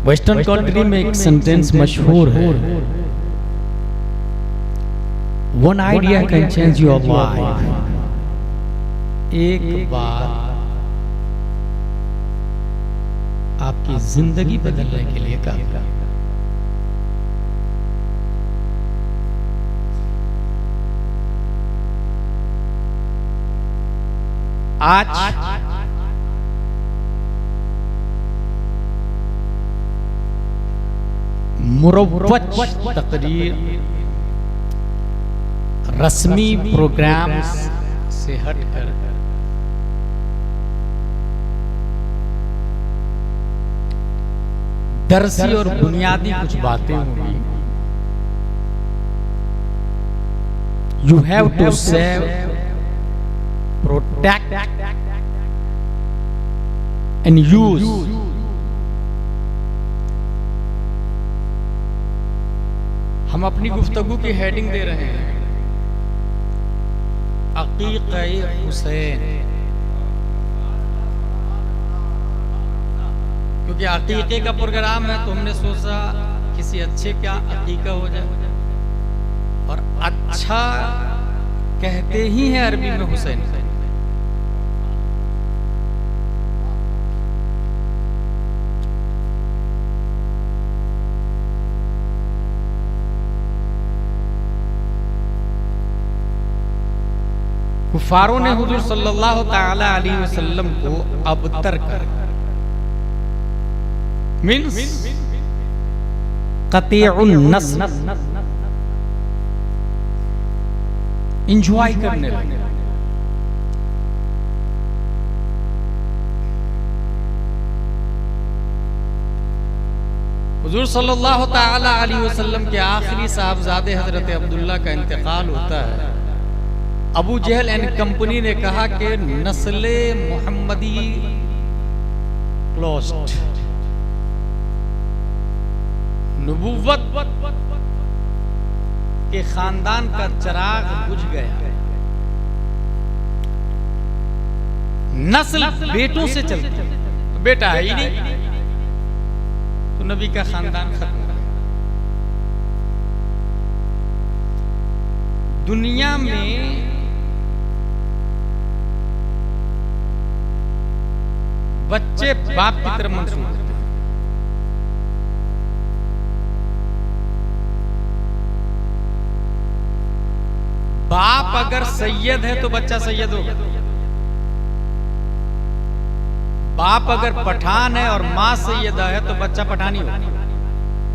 Western country में एक sentence मशहूर है, one idea can change your life. एक बात आपकी जिंदगी बदलने के लिए काफी है। आज मुरव्वज तकरीर रस्मी प्रोग्राम से हटकर दरसी और बुनियादी कुछ बातें होंगी। You have to save, protect and use हम अपनी गुफ्तगू की हेडिंग दे रहे हैं अक़ीक़े हुसैन, क्योंकि अक़ीक़े का प्रोग्राम है तो हमने सोचा किसी अच्छे का अक़ीक़ा हो जाए, और अच्छा कहते ही हैं अरबी में हुसैन। कुफारों ने हुजूर सल्लल्लाहु ताला अलैहि वसल्लम को अबतर कर मींस क़तीउन नस्ल एंजॉय करने लगे। हुजूर सल्लल्लाहु ताला अलैहि वसल्लम के आखिरी साहबजादे हजरत अब्दुल्ला का इंतकाल होता है। अबू जहल एंड कंपनी ने कहा कि नस्ले मोहम्मदी क्लोज्ड, नबुव्वत के खानदान का चिराग बुझ गया। नस्ल बेटों से चलती, बेटा है ही नहीं तो नबी का खानदान खत्म। दुनिया में बच्चे बाप की तरफ मंसूब होते हैं। बाप अगर सैयद है तो बच्चा सैयद होगा, बाप अगर पठान है और मां सैयदा है तो बच्चा पठानी होगा।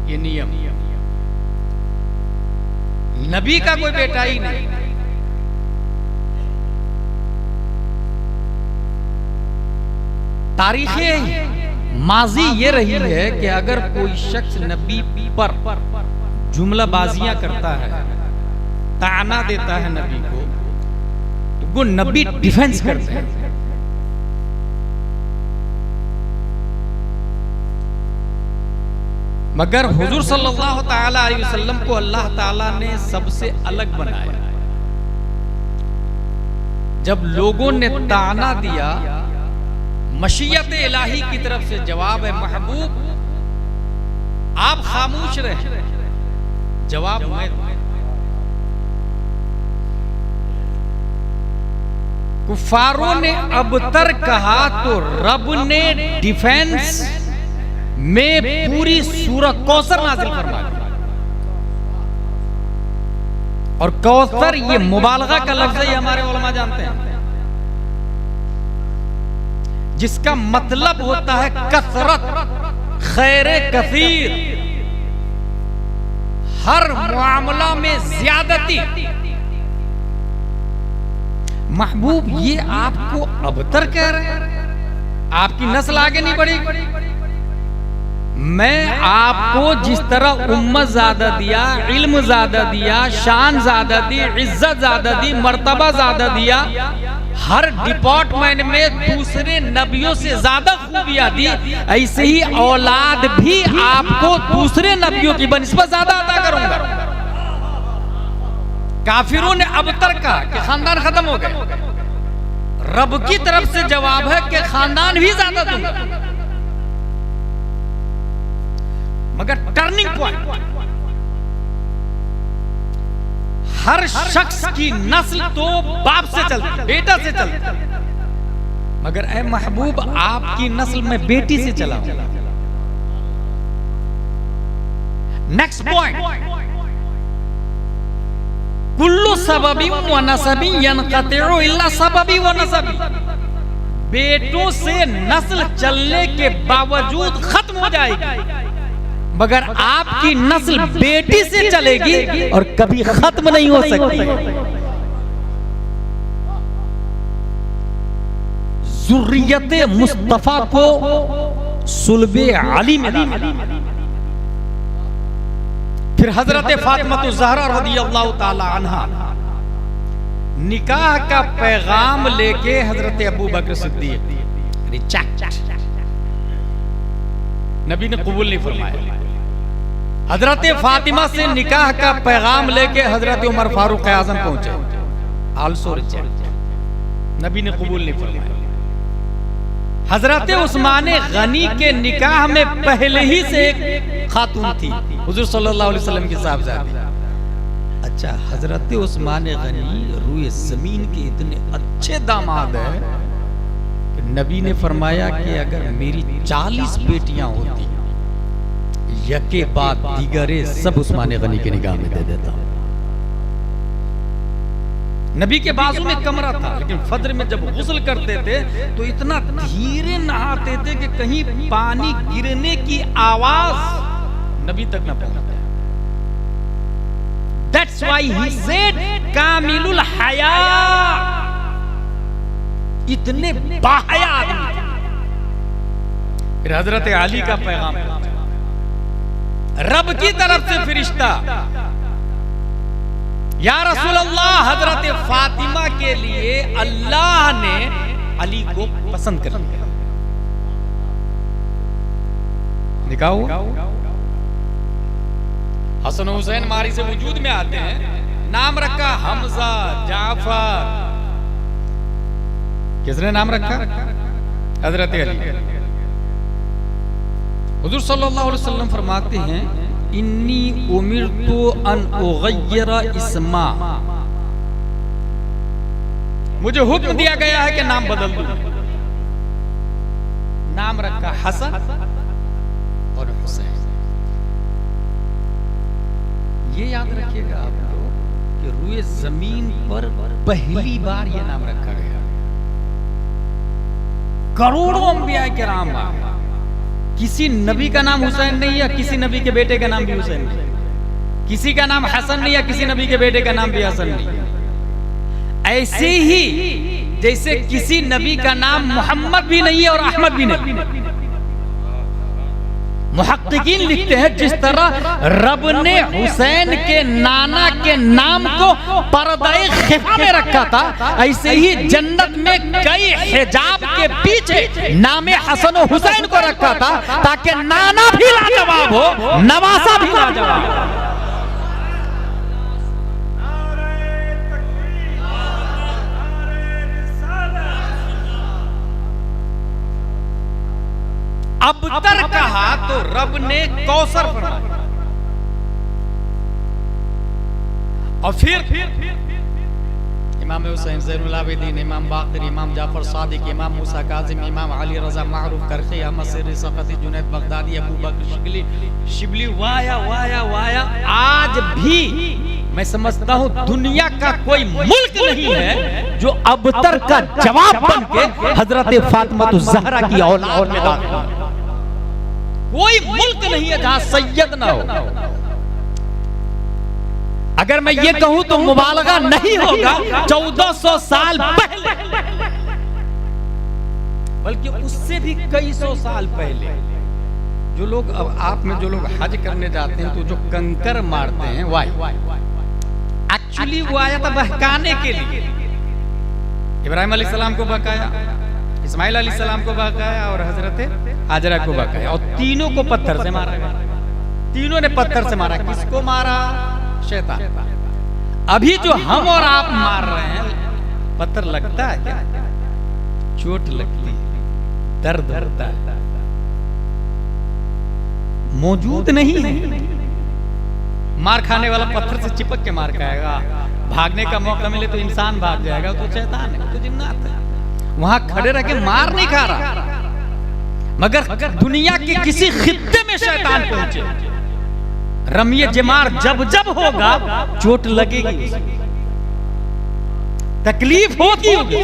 ये नियम। नबी का कोई बेटा ही नहीं। तारीख़े माजी ये रही है कि अगर कोई शख्स नबी पर जुमलाबाजियां करता है, ताना देता है नबी को, तो वो नबी डिफेंस करते हैं। मगर हुजूर सल्लल्लाहु ताला अलैहि वसल्लम को अल्लाह ताला ने सबसे अलग बनाया। जब लोगों ने ताना दिया, मशीयत इलाही की तरफ से जवाब है महबूब आप खामोश रहे, जवाब मैं। कुफारों ने अबतर कहा तो रब ने डिफेंस में पूरी सूरह कौसर नाजिल फरमा दी। और कौसर ये मुबालगा का लफ्ज है, ये हमारे उलमा जानते हैं, जिसका मतलब होता है कसरत, खैर कसीर, हर मामला में ज्यादती। महबूब ये आपको अबतर कह रहे हैं, आपकी नस्ल आगे नहीं बढ़ेगी। मैं आपको जिस तरह उम्मत ज्यादा दिया, इल्म ज्यादा दिया, शान ज्यादा दी, इज्जत ज्यादा दी, मर्तबा ज्यादा दिया, हर डिपार्टमेंट में दूसरे नबियों से ज्यादा खूबियां दी, ऐसे ही औलाद भी आपको दूसरे नबियों की बनिस्बत ज्यादा अता करूंगा। काफिरों ने अबतर कहा कि खानदान खत्म हो गए। रब की तरफ से जवाब है कि खानदान भी ज्यादा दूंगा। मगर टर्निंग पॉइंट, हर शख्स की नस्ल तो बाप से चलती, बेटा से चलती, मगर ऐ महबूब आपकी नस्ल में बेटी से चला। नेक्स्ट पॉइंट, कुल्लु सबबी व नसबी यनक़तिउ इल्ला सबबी व नसबी। बेटों से नस्ल चलने के बावजूद खत्म हो जाएगी, मगर आपकी नस्ल बेटी से चलेगी और कभी खत्म नहीं हो सकती। ज़ुर्रियत मुस्तफा को सुल्बे अली में दाखिल। फिर हजरत फातिमा ज़हरा रज़ियल्लाहु ताला अन्हा निकाह का पैगाम लेके हजरत अबू बकर सिद्दीक नबी ने कबूल नहीं फरमाया। हजरत फातिमा से निकाह का पैगाम लेके हजरत उमर फारूक आजम पहुंचे, आल्सो रिजेक्ट, नबी ने कबूल नहीं फरमाया। हजरत उस्मान गनी के निकाह में पहले ही से एक खातून थी, हुजूर सल्लल्लाहु अलैहि वसल्लम की साहबजादी। अच्छा, हजरत उस्मान गनी रूए जमीन के इतने अच्छे दामाद है कि नबी ने फरमाया कि अगर मेरी 40 बेटियां होती, यके बाद दीगरे सब उस्मान गनी के निगाह में दे देता। नबी के बाजू में कमरा था, लेकिन फज्र में जब गुस्ल करते थे तो इतना धीरे नहाते थे कि कहीं पानी गिरने की आवाज नबी तक न पहुंचती। That's why he said कामिलुल हया, इतने बाहया आदमी थे। फिर हजरत अली का पैगाम, रब की तरफ से फरिश्ता, या रसूल अल्लाह, हजरत फातिमा के लिए अल्लाह ने अली को पसंद कर लिया। निकाह हुआ, हसन हुसैन मारी से वजूद में आते हैं, नाम रखा हमजा, जाफर। किसने नाम रखा? हजरत अली। हुजूर सल्लल्लाहु अलैहि वसल्लम फरमाते हैं, इन्नी उमिरतु अन उगय्यरा इस्मा, मुझे हुक्म दिया गया है कि नाम बदल दूं। नाम रखा हसन और हुसैन। ये याद रखिएगा आप लोग कि रूए जमीन पर पहली बार ये नाम रखा गया। करोड़ों अंबिया किराम, किसी नबी का नाम हुसैन नहीं है, किसी नबी के बेटे का नाम भी हुसैन नहीं, किसी का नाम हसन नहीं है, किसी नबी के बेटे का नाम भी हसन नहीं। ऐसे ही जैसे किसी नबी का नाम मोहम्मद भी नहीं है और अहमद भी नहीं। मुहक्किकीन लिखते हैं, जिस तरह रब ने हुसैन के नाना के नाम को पर्दाए खिफा में रखा था, ऐसे ही जन्नत में कई हिजाब के पीछे नामे हसन और हुसैन को रखा था, ताकि नाना भी लाजवाब हो, नवासा भी लाजवाब हो। अबतर कहा तो रब ने कौसर फरमाया, और फिर इमाम हुसैन ज़ैनुल आबिदीन, इमाम बाक़िर, इमाम जाफर सादिक, इमाम मूसा काज़िम, इमाम अली रज़ा मारूफ करखी, अहमद सिर्री सक़ती, जुनैद बगदादी, अबू बकर शिबली, वाया वाया वाया। आज भी मैं समझता हूँ दुनिया का कोई मुल्क नहीं है जो अबतर का जवाब बन के हजरत फातिमा ज़हरा की औलाद में दाखिल हो। कोई मुल्क नहीं है जहां सैयद ना हो। अगर मैं ये कहूं तो मुबालगा नहीं होगा, 1400 साल पहले, बल्कि उससे भी कई सौ साल पहले, जो लोग अब आप में जो लोग हज करने जाते हैं तो जो कंकर मारते हैं, एक्चुअली वो आया था बहकाने के लिए। इब्राहिम अलैहिस्सलाम को बहकाया, इस्माइल अलैहिस्सलाम को बहकाया और हजरत हाजरा को बहकाया, और तीनों को पत्थर से मारा गया। तीनों ने पत्थर से मारा। किसको मारा? शैतान। अभी जो हम और आप मार रहे हैं, पत्थर लगता है क्या? चोट लगती है, दर्द होता है। मौजूद नहीं है। मार खाने वाला पत्थर से चिपक के मार खाएगा, भागने का मौका मिले तो इंसान भाग जाएगा, तो शैतान है, तो जिन्नात है। वहां खड़े रह के मार नहीं खा रहा, मगर दुनिया के किसी खित्ते में शैतान पहुंचे, रमिए जमार जब जब होगा चोट लगेगी, तकलीफ होती होगी,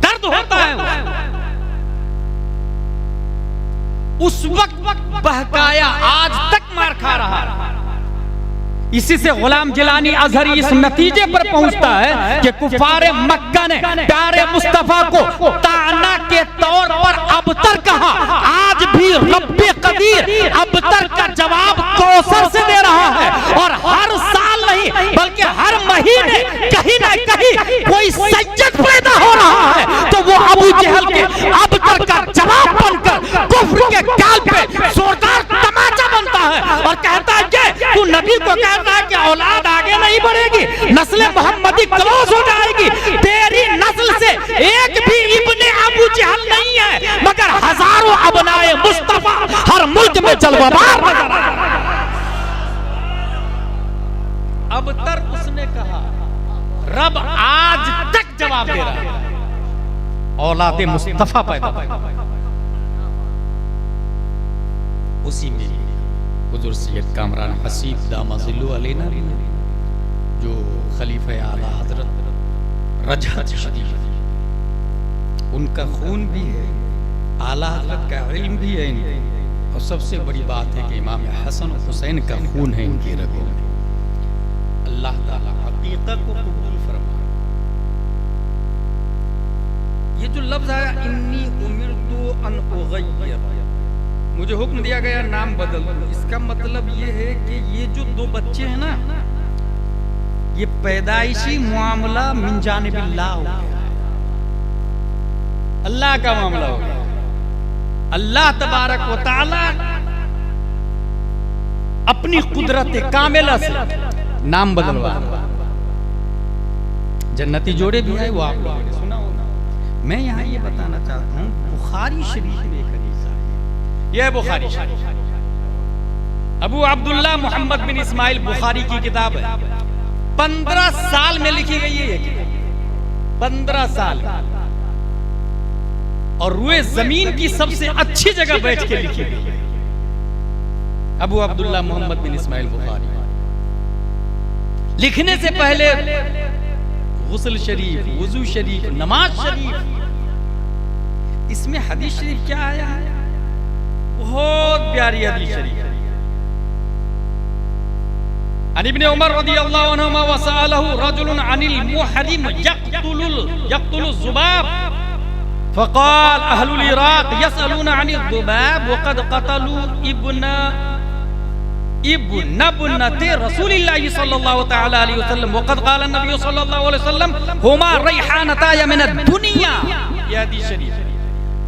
दर्द होता है, उस वक्त बहकाया आज तक मार खा रहा है। इसी से गुलाम जिलानी अजहरी इस नतीजे पर पहुंचता है कि कुफारे मक्का ने प्यारे मुस्तफा को ताना के तौर पर अबतर कहा, आज भी रब्बे कदीर अबतर का जवाब कौसर से दे रहा है। और हर साल नहीं बल्कि हर महीने कहीं ना कहीं कोई सज्जद पैदा हो रहा है, तो वो अबू जहल के अबतर का जवाब बनकर कुफ्र के गाल पे जोरदार तमाचा बनता है और कहता है कि तू नबी को कहता है कि औलाद आगे नहीं बढ़ेगी, नस्ल मोहम्मदी क्लोज हो जाएगी, तेरी नस्ल से एक भी इब्ने अबू जहल नहीं है, मगर हजारों अबनाए मुस्तफा हर मुल्क में जलवाबार नजर आ रहा है। अब तक उसने कहा, रब आज तक जवाब दे रहा है, औलादे मुस्तफा पैदा। उसी में हुजूर सैयद कामरान हसीब दामाजिल्लु अलैना जो खलीफा आला हजरत रजहत शरीफ, उनका खून भी है, आला हजरत का इल्म भी है इनके, और सबसे बड़ी बात है कि इमाम हसन और हुसैन का खून है इनकी रगों में। अल्लाह ताला हकीकत को कबूल फरमाए। ये जो लफ्ज आया इन्नी उमिरतु अन उगय्यर, मुझे हुक्म दिया गया नाम बदल दो, इसका मतलब ये है कि ये जो दो बच्चे हैं ना, ये पैदाइशी मामला मिन जानिबिल्लाह हो गया, अल्लाह का मामला हो गया। अल्लाह तबारक व तआला अपनी कुदरत कामिला से नाम बदलवा। जन्नती जोड़े भी है, वो आप लोगों ने सुना होगा। मैं यहाँ ये बताना चाहता हूँ, बुखारी शरीफ में एक हदीस है, यह बुखारी शरीफ, अबू अब्दुल्ला मोहम्मद बिन इस्माइल बुखारी की किताब है, 15 साल में लिखी गई है, 15 साल, और रुए जमीन की सबसे अच्छी जगह बैठ के लिखी गई। अबू अब्दुल्ला मोहम्मद बिन इस्माइल बुखारी लिखने से पहले गुस्ल शरीफ, वुजू शरीफ, नमाज शरीफ, इसमें हदीस शरीफ क्या आया है, बहुत प्यारी हदीस शरीफ। अन इब्न उमर रदियल्लाहु अन्हुमा वसअलहु रजुलन अनिल मुहरिम यक़्तुलु ज़ुबाब फ़क़ाल अहलुल इराक़ यसअलूना अनिल ज़ुबाब वक़द क़तलू इब्नते रसूलिल्लाहि सल्लल्लाहु तआला अलैहि वसल्लम वक़द क़ाल नबी सल्लल्लाहु अलैहि वसल्लम हुमा रैहानताय मिनद दुनिया। यह हदीस शरीफ,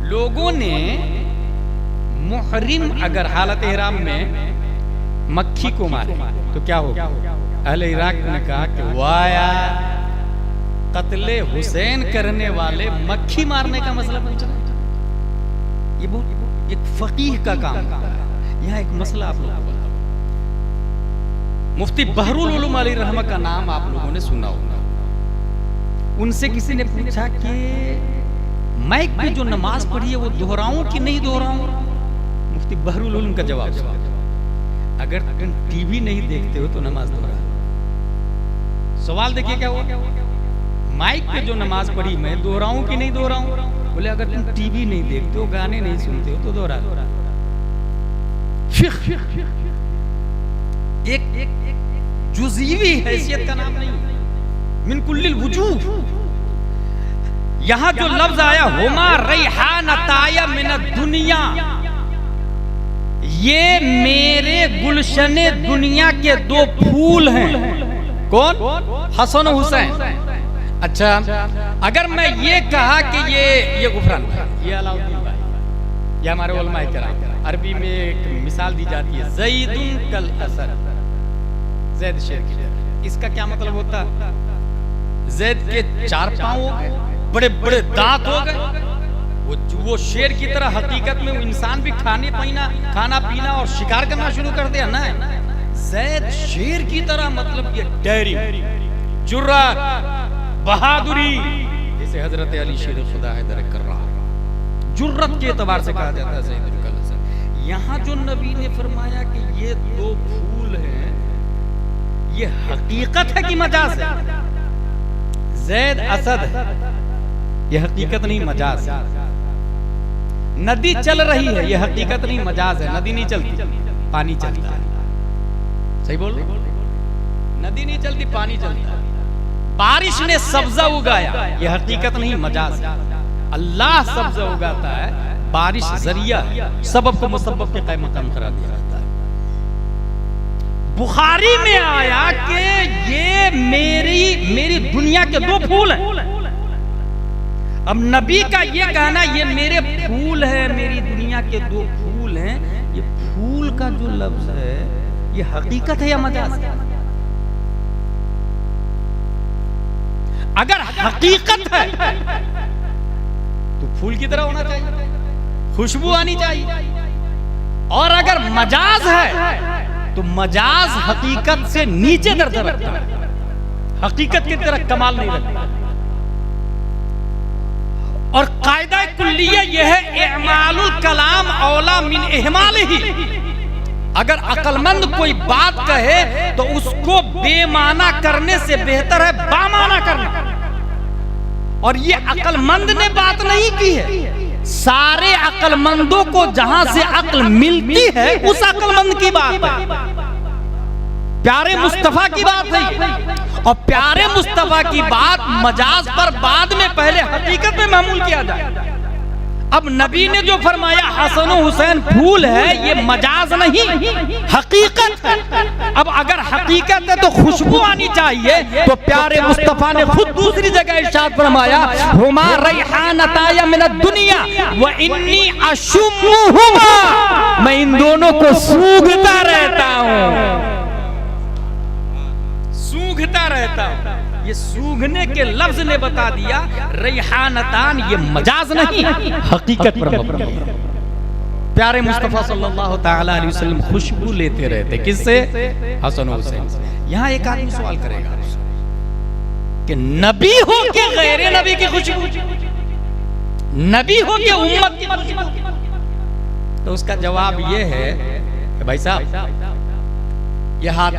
लोगों ने मुहरिम अगर हालत इहराम में मक्खी को मारे तो क्या होगा? अहले इराक ने कहा कि वाह यार, कत्ले हुसैन करने वाले मक्खी मारने का मसला पूछ रहे हैं। ये एक फकीह का काम है। यहाँ एक मसला आप लोगों को, मुफ्ती बहरुल उलूम अलैहि रहमा का नाम आप लोगों ने सुना होगा। उनसे किसी ने पूछा कि माइक पे जो नमाज पढ़ी है वो दोहराऊं कि नहीं दोहराऊं? मुफ्ती बहरुल उलूम का जवाब, अगर तुम टीवी नहीं देखते हो तो नमाज दोहरा। सवाल देखिए क्या हुआ, माइक पे जो नमाज पढ़ी मैं दोहराऊं कि नहीं दोहराऊं? बोले अगर तुम टीवी नहीं देखते हो, गाने नहीं सुनते हो तो दोहरा। एक जुज़ीवी हैसियत का नाम नहीं, मिन कुल्लिल वुजूह। यहां जो लफ्ज आया हुमा रैहानताया मिनद दुनिया, ये मेरे गुलशने दुनिया के दो फूल हैं। कौन? हसन और हुसैन। अच्छा, अगर मैं ये कहा कि ये गुफरान भाई, ये अलाउद्दीन भाई, ये हमारे उलमाए किराम, अरबी में एक मिसाल दी जाती है, ज़ैदुन कल असद, ज़ैद शेर की तरह। इसका क्या मतलब होता? ज़ैद के 4 पांव हो गए, बड़े बड़े दांत हो गए, वो शेर की तरह हकीकत में वो इंसान भी खाना पीना और शिकार करना शुरू कर दिया ना। ज़ैद शेर की तरह, मतलब ये डेयरिंग, जुर्रत, बहादुरी, जैसे हजरत अली शेर खुदा है दरक कर रहा, जुर्रत के एतबार से कहा जाता है सैयदुल कलस। यहाँ जो नबी ने फरमाया कि ये दो फूल हैं, ये हकीकत है कि मजाज है? ज़ैद असद है, ये हकीकत नहीं मजाज है। नदी चल रही है, ये हकीकत नहीं मजाज है। नदी नहीं चलती, पानी चलता है। सही बोल रहे? नदी नहीं चलती, पानी चलता है। बारिश ने सब्जा उगाया, ये हकीकत नहीं मजाज है। अल्लाह सब्जा उगाता है, बारिश जरिया, सबब को मुसब्बब के क़ायम मक़ाम करार दिया जाता है। बुखारी में आया कि ये मेरी दुनिया के दो फूल हैं। अब नबी का ये कहना ये मेरे फूल है, मेरी दुनिया के दो फूल हैं, ये फूल का जो लफ्ज है ये हकीकत है या मजाज है? अगर हकीकत है तो फूल की तरह होना चाहिए, खुशबू आनी चाहिए। और अगर मजाज है तो मजाज हकीकत से नीचे दर्जा रखता है, हकीकत की तरह कमाल नहीं रखता। और कायदा कुल्लिया यह है, इमालुल कलाम औला मिन इहमालिही। अगर अक्लमंद कोई बात कहे तो उसको बेमाना करने से बेहतर है बामाना करना। और ये अक्लमंद ने बात नहीं की है, सारे अक्लमंदों को जहां से अक्ल मिलती है उस अक्लमंद की बात है, प्यारे मुस्तफा की बात है। और प्यारे मुस्तफा की बात मजाज पर बाद में, पहले हकीकत में मामूल किया जाए। अब नबी ने जो फरमाया हसन हुसैन फूल है, ये मजाज नहीं हकीकत है। अब अगर हकीकत है तो खुशबू आनी चाहिए, तो प्यारे मुस्तफा ने खुद दूसरी जगह इरशाद फरमाया, हुमा रैहानताया मिनद दुनिया व इन्नी अशुम्मुहुमा, मैं इन दोनों को सूंघता रहता हूं, सूंघता रहता हूं। ये सूंघने के लफ्ज ने बता दिया रैहानतान ये मजाज नहीं हकीकत पर मबनी है। प्यारे मुस्तफा सल्लल्लाहु ताला अलैहि वसल्लम खुशबू लेते रहते, किससे? हसन हुसैन से। यहाँ एक आदमी सवाल करेगा कि नबी हो के गैर नबी की खुशबू, नबी हो के उम्मत की खुशबू, तो उसका जवाब ये है कि भाई साहब ये हाथ,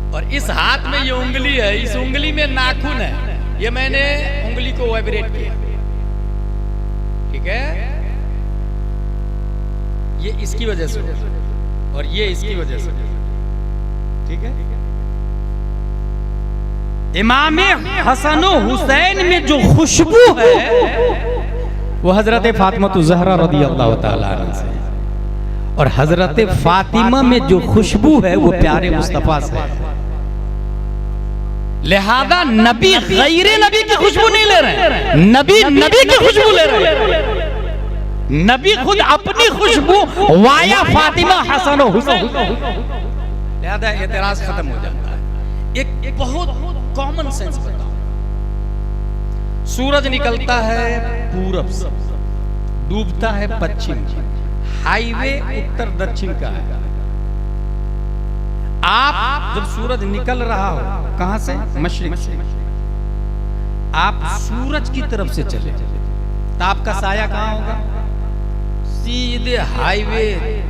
और इस हाथ में ये उंगली है, इस उंगली में नाखून है, ये मैंने उंगली को वाइब्रेट किया, ठीक है, ये इसकी वजह से और ये इसकी वजह से, ठीक है। इमाम हसन हुसैन में जो खुशबू है वो हजरत फातिमा ज़हरा रज़ियल्लाहु ताला अन्हा से, और हजरत फातिमा में जो खुशबू है वो प्यारे मुस्तफा से है। लिहाजा नबी गैरे नबी की खुशबू नहीं ले रहे, नबी नबी की खुशबू ले रहे हैं। नबी खुद अपनी खुशबू वाया फातिमा हसन हुसैन, लिहाजा एतराज खत्म हो जाता है। एक बहुत कॉमन सेंस बताओ, सूरज निकलता है पूरब से, डूबता है पश्चिम, हाईवे उत्तर दक्षिण का है। आप जब सूरज निकल रहा हो कहां से? मशरिक से, आप सूरज की तरफ से चले तो आपका साया कहां होगा? सीधे हाईवे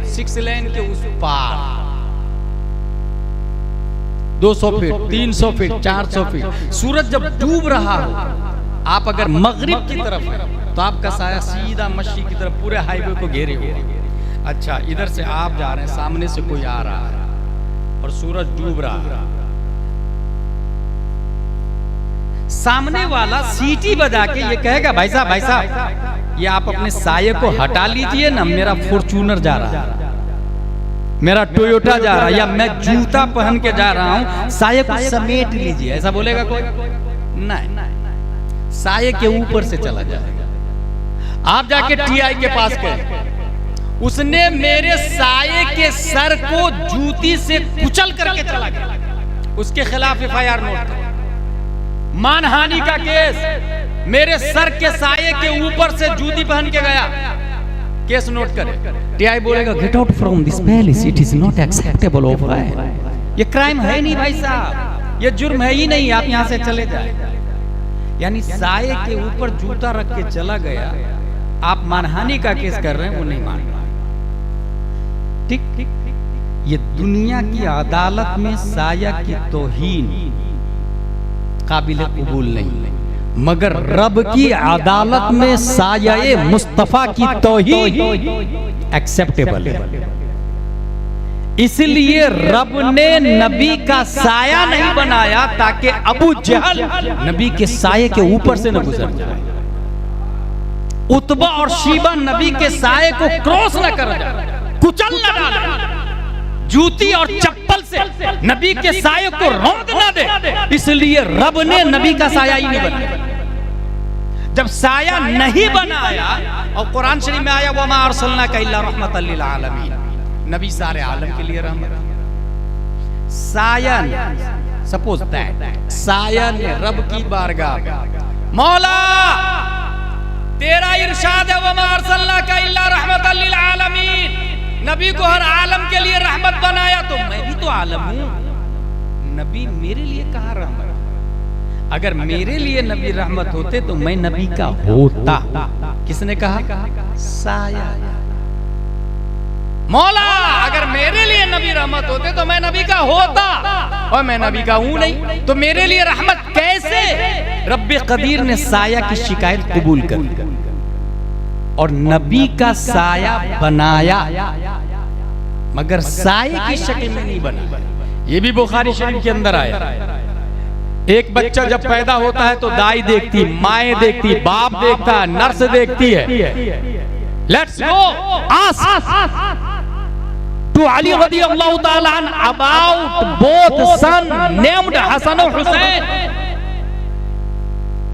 6 लेन के उस पार, 200 फीट, 300 फीट, 400 फीट। सूरज जब डूब रहा हो, आप अगर मगरिब की तरफ है तो आपका साया सीधा मशरिक की तरफ पूरे हाईवे को घेरे हुए। अच्छा, इधर से आप जा रहे हैं, सामने से कोई आ रहा है और सूरज डूब रहा है, सामने वाला सीटी बजा के ये कहेगा भाई साहब ये आप अपने साये को हटा लीजिए ना, मेरा फॉर्च्यूनर जा रहा है, मेरा टोयोटा जा रहा है, या मैं जूता पहन के जा रहा हूं, साये को समेट लीजिए, ऐसा बोलेगा कोई? नहीं, साये के ऊपर से चला जाएगा। आप जाके टीआई के पास गए, उसने मेरे साये के सर को जूती से कुचल करके चला गया, उसके खिलाफ एफआईआर नोट, मानहानि का केस, मेरे सर के साये के ऊपर से जूती पहन के गया। केस नोट करें। टीआई बोलेगा get out from this palace, it is not acceptable of line. ये क्राइम है नहीं भाई साहब, ये जुर्म है ही नहीं, आप यहां से चले जाए। यानी साये के ऊपर जूता रख के चला गया, आप मानहानि का केस कर रहे हैं, वो नहीं मान रहा। ठीक, ये दुनिया की अदालत में साया की तौहीन काबिल कबूल नहीं, मगर रब की अदालत में साये मुस्तफा की तौहीन एक्सेप्टेबल है। इसलिए रब ने नबी का साया नहीं बनाया ताकि अबू जहल नबी के साये के ऊपर से न गुजर जाए, उतबा और शीबा नबी के साये को क्रॉस न कर जाए, कुचल न डाले, जूती और चप्पल से नबी के साये को रौंद न दे। इसलिए रब ने नबी का साया ही नहीं बनाया। जब साया नहीं बनाया, और कुरान शरीफ में आया वमा अरसलनाका इल्ला रहमतल लिल आलमीन, नबी सारे आलम के लिए रहमत। साया सपोज दैट साया ने रब की बारगाह में, मौला तेरा इरशाद है वमा अरसलनाका इल्ला रहमतल लिल आलमीन, नबी को हर आलम के लिए रहमत बनाया, तो मैं भी तो आलम हूं, नबी मेरे लिए कहां रहमत? अगर मेरे लिए नबी रहमत होते तो मैं नबी का होता। किसने कहा? साया। मौला अगर मेरे लिए नबी रहमत होते तो मैं नबी का होता, और मैं नबी का हूं नहीं, तो मेरे लिए रहमत कैसे? रब्बे कदीर ने साया की शिकायत कबूल कर ली और नबी का साया बनाया, मगर साये की शक्ल में नहीं बना। ये भी बुखारी शरीफ के अंदर आया। एक बच्चा जब पैदा होता है तो दाई देखती, माए देखती, बाप देखता है, नर्स देखती है। Let's go ask to Ali रज़ियल्लाहु ताला अन्हु about both son named Hasan और हुसैन।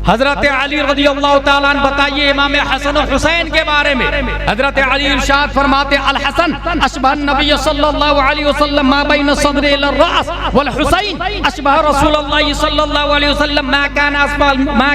हजरत अली रज़ियल्लाहु ताला अन्हु बताइए इमाम हसन और हुसैन के बारे में। हजरत अली इरशाद फरमाते अल हसन अशबह नबी सल्लल्लाहु अलैहि वसल्लम मा बैन सदरी इला रास वल हुसैन अशबह रसूलुल्लाह सल्लल्लाहु अलैहि वसल्लम मा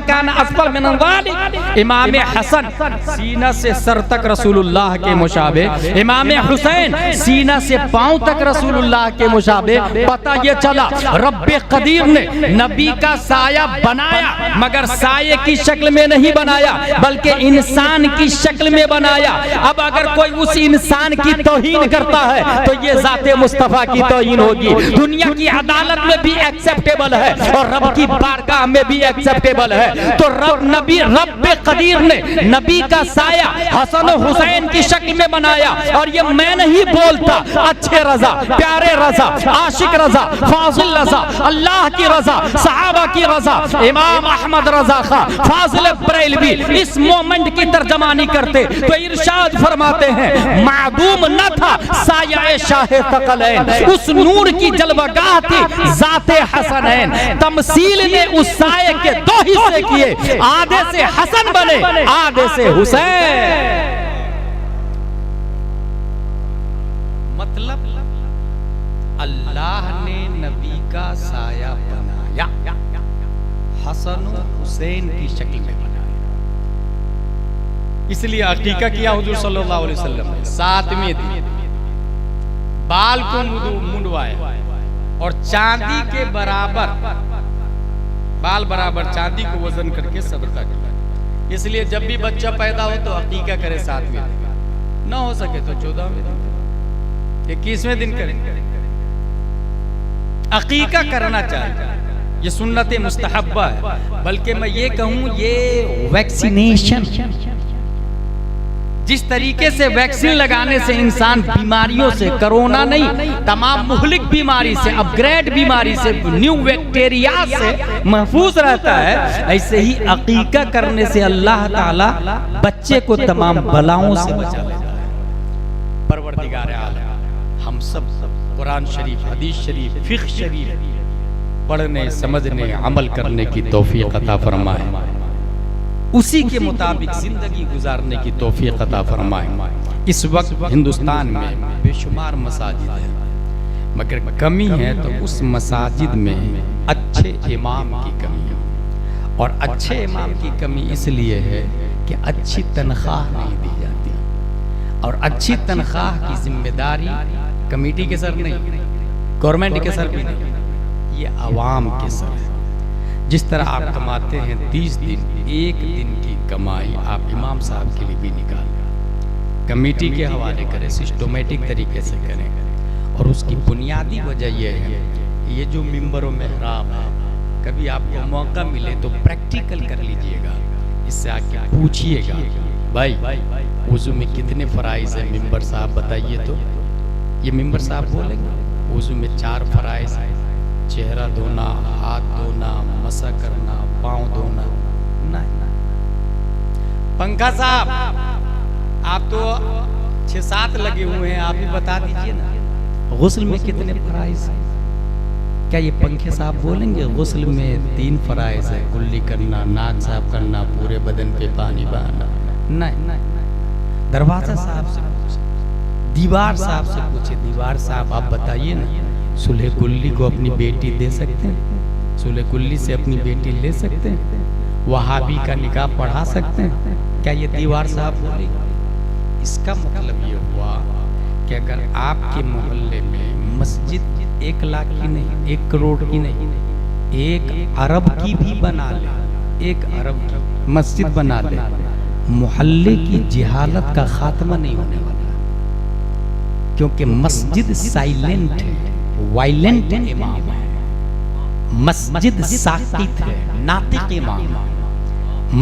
कान असफल मिन वालिक। इमाम हसन सीना से सर तक रसूलुल्लाह के मुशाबे, इमाम हुसैन सीना से पांव तक रसूलुल्लाह के मुशाबे। पता ये चला रब्बे कदीर ने नबी का साया बनाया, मगर साये की शक्ल में नहीं बनाया, बल्कि इंसान की शक्ल में बनाया। अब अगर कोई उस इंसान की तौहीन करता है तो ये जाते मुस्तफा की तौहीन होगी। दुनिया की अदालत में भी एक्सेप्टेबल है और रब की बारगाह में भी एक्सेप्टेबल है। तो रब कदीर ने नबी का साया हसन हुसैन की शक्ल में बनाया। और ये मैं नहीं बोलता, अच्छे रजा, प्यारे रजा, आशिक रजा, फाजिल रजा, अल्लाह की रजा, सहाबा की रजा, इमाम अहमद रजा खा, फाजिल बरेलवी इस मोमेंट की तर्जमानी करते तो इरशाद फरमाते हैं मादूम न था साया शाहे तकलैन, उस नूर की जलवागाह थी जाते हसनैन। तमसील ने उस साये के दो हिस्से किए, आधे से हसन बने, आधे से हुसैन। मतलब अल्लाह ने नबी का साया बनाया, हसन हुसैन की शक्ल में बनाया। इसलिए अकीका किया हुजूर सल्लल्लाहु अलैहि वसल्लम ने 7वें दिन बाल को मुंडवाया और चांदी के बराबर बाल बराबर चांदी को वजन करके सदका किया। इसलिए जब भी बच्चा पैदा हो तो अकीका करे 7वें दिन, ना हो सके तो 14वें दिन, 21वें दिन करें। अकीका करना चाहिए, ये सुन्नत मुस्तहब्बा है। बल्कि मैं ये कहूं ये वैक्सीनेशन, जिस तरीके से वैक्सीन लगाने से इंसान बीमारियों से, कोरोना नहीं तमाम मुहलिक बीमारी से, अपग्रेड बीमारी से, न्यू बैक्टीरिया से महफूज रहता है, ऐसे ही अकीका करने से अल्लाह ताला बच्चे को तमाम बलाओं से बचा लेता है। परवरदिगार आलम हम सब कुरान शरीफ, हदीस शरीफ, फिक़्ह शरीफ पढ़ने, समझने, अमल करने की तौफीक अता फरमाए, उसी के मुताबिक जिंदगी गुजारने की तौफीक अता फरमाए। इस वक्त हिंदुस्तान में बेशुमार मसाजिद है, मगर कमी है तो उस मसाजिद में अच्छे इमाम की कमी है और अच्छे इमाम की कमी इसलिए है कि अच्छी तनख्वाह नहीं दी जाती, और अच्छी तनख्वाह की जिम्मेदारी कमेटी के सर नहीं, गवर्नमेंट के सर भी नहीं, ये आवाम के सर है। जिस तरह आप कमाते हैं 30 दिन, एक दिन की कमाई आप इमाम साहब के लिए भी निकाल कमेटी के हवाले करें, सिस्टमेटिक तरीके से करें। और उसकी बुनियादी वजह यह है, ये जो मिंबर और मेहराब है, कभी आपको मौका मिले तो प्रैक्टिकल कर लीजिएगा, इससे आके पूछिएगा भाई वुज़ू में कितने फ़राइज़ हैं मिंबर साहब बताइए। तो ये मिंबर साहब बोलेंगे वुज़ू में 4 फ़राइज़ हैं, चेहरा धोना, हाथ धोना, मसा करना, पाँव धोना। नहीं, पंखा साहब आप तो 6-7 लगे हुए हैं, आप ही बता दीजिए ना गुस्ल में कितने फ़राइज़ हैं। क्या ये पंखे साहब बोलेंगे गुस्ल में 3 फ़राइज़ है, कुल्ली करना, नाक साफ करना, पूरे बदन पे पानी बहाना। नहीं, दरवाज़ा साहब से पूछे, दीवार साहब से पूछे, दीवार साहब आप बताइए ना सुलह कुल्ली को अपनी बेटी दे सकते हैं, सुलह कुल्ली से अपनी बेटी ले सकते हैं, वहाबी का निकाह पढ़ा सकते हैं? क्या ये दीवार साहब बोलेंगे? इसका मतलब ये हुआ कि अगर आपके मोहल्ले में मस्जिद 1 लाख की नहीं, 1 करोड़ की नहीं, 1 अरब की भी बना ले, 1 अरब की मस्जिद बना ले, मोहल्ले की जिहालत का खात्मा नहीं होने वाला, क्योंकि मस्जिद साइलेंट है, वायलेंट इमाम है, मस्जिद साकित है, नातिक इमाम है,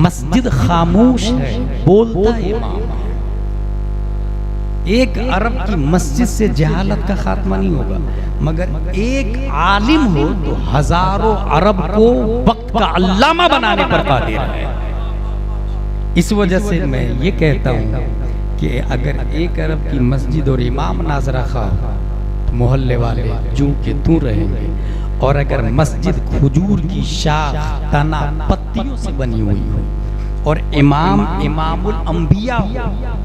मस्जिद खामोश है, बोलता इमाम है। 1 अरब की मस्जिद से जहालत का खात्मा नहीं होगा, मगर 1 आलिम हो तो हजारों अरब को वक्त का अल्लामा बनाने पर कादिर है। इस वजह से मैं ये कहता हूँ कि अगर 1 अरब की मस्जिद और इमाम नाजरा खा तो मोहल्ले वाले जू के तू रहेंगे, और अगर मस्जिद खजूर की शाख, तना, पत्तियों से बनी हुई हो और इमाम इमामुल अंबिया हो,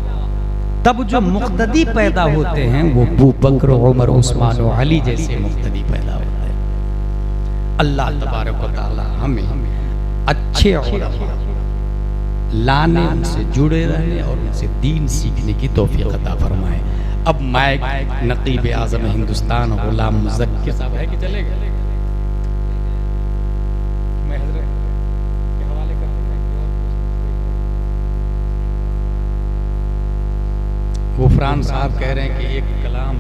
तब जो मुक्तदी पैदा होते हैं वो अबू बकर, उमर, उस्मान और अली जैसे मुक्तदी पैदा होते हैं। अल्लाह तबारक व तआला हमें अच्छे उलमा लाने, उनसे जुड़े रहने और उनसे दीन सीखने की तौफीक अता फरमाए। अब माइक नकीब आज़म हिंदुस्तान गुलाम मुज़क्किर साहब है कि चलेगा? मैं हज़रत के हवाले कर दूंगा। गुफरान साहब कह रहे हैं कि एक कलाम